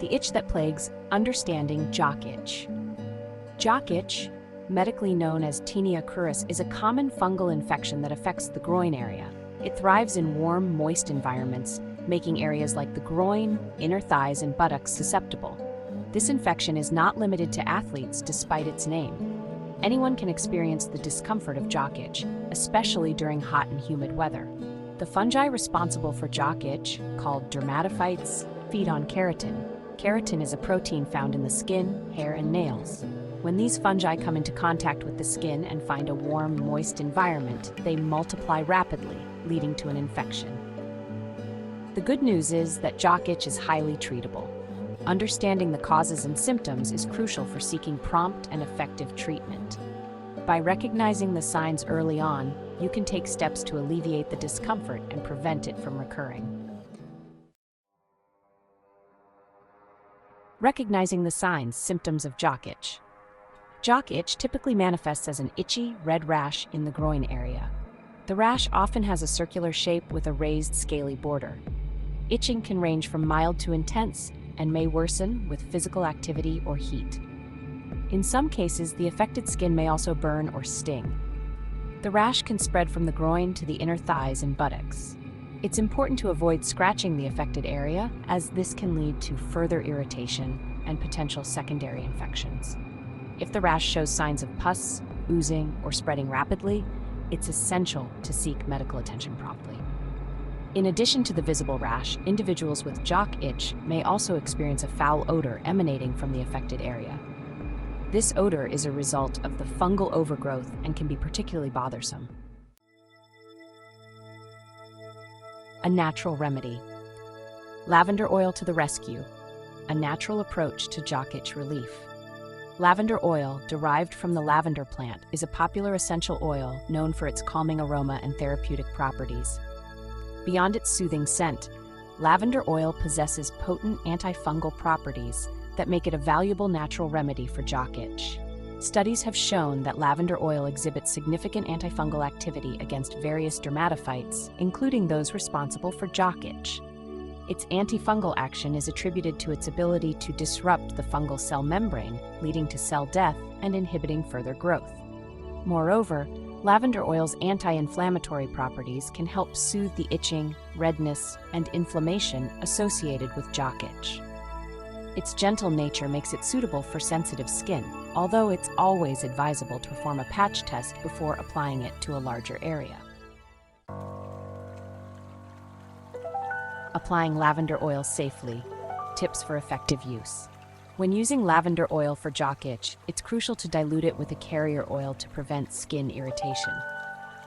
The itch that plagues understanding Jock Itch. Jock itch, medically known as Tinea Cruris, is a common fungal infection that affects the groin area. It thrives in warm, moist environments, making areas like the groin, inner thighs, and buttocks susceptible. This infection is not limited to athletes despite its name. Anyone can experience the discomfort of jock itch, especially during hot and humid weather. The fungi responsible for jock itch, called dermatophytes, feed on keratin. Keratin is a protein found in the skin, hair, and nails. When these fungi come into contact with the skin and find a warm, moist environment, they multiply rapidly, leading to an infection. The good news is that jock itch is highly treatable. Understanding the causes and symptoms is crucial for seeking prompt and effective treatment. By recognizing the signs early on, you can take steps to alleviate the discomfort and prevent it from recurring. Recognizing the signs, symptoms of jock itch. Jock itch typically manifests as an itchy, red rash in the groin area. The rash often has a circular shape with a raised, scaly border. Itching can range from mild to intense and may worsen with physical activity or heat. In some cases, the affected skin may also burn or sting. The rash can spread from the groin to the inner thighs and buttocks. It's important to avoid scratching the affected area, as this can lead to further irritation and potential secondary infections. If the rash shows signs of pus, oozing, or spreading rapidly, it's essential to seek medical attention promptly. In addition to the visible rash, individuals with jock itch may also experience a foul odor emanating from the affected area. This odor is a result of the fungal overgrowth and can be particularly bothersome. A natural remedy. Lavender oil to the rescue, a natural approach to jock itch relief. Lavender oil, derived from the lavender plant, is a popular essential oil known for its calming aroma and therapeutic properties. Beyond its soothing scent, lavender oil possesses potent antifungal properties that make it a valuable natural remedy for jock itch. Studies have shown that lavender oil exhibits significant antifungal activity against various dermatophytes, including those responsible for jock itch. Its antifungal action is attributed to its ability to disrupt the fungal cell membrane, leading to cell death and inhibiting further growth. Moreover, lavender oil's anti-inflammatory properties can help soothe the itching, redness, and inflammation associated with jock itch. Its gentle nature makes it suitable for sensitive skin, although it's always advisable to perform a patch test before applying it to a larger area. Applying lavender oil safely. Tips for effective use. When using lavender oil for jock itch, it's crucial to dilute it with a carrier oil to prevent skin irritation.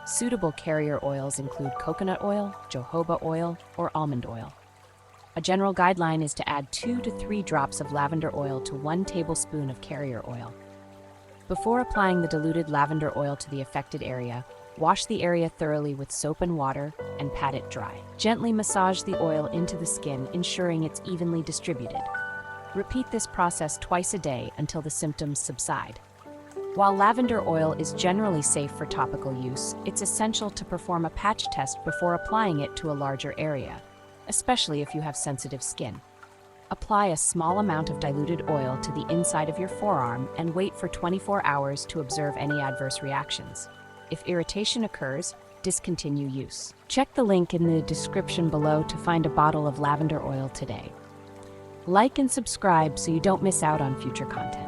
Suitable carrier oils include coconut oil, jojoba oil, or almond oil. A general guideline is to add 2 to 3 drops of lavender oil to 1 tablespoon of carrier oil. Before applying the diluted lavender oil to the affected area, wash the area thoroughly with soap and water and pat it dry. Gently massage the oil into the skin, ensuring it's evenly distributed. Repeat this process twice a day until the symptoms subside. While lavender oil is generally safe for topical use, it's essential to perform a patch test before applying it to a larger area, especially if you have sensitive skin. Apply a small amount of diluted oil to the inside of your forearm and wait for 24 hours to observe any adverse reactions. If irritation occurs, discontinue use. Check the link in the description below to find a bottle of lavender oil today. Like and subscribe so you don't miss out on future content.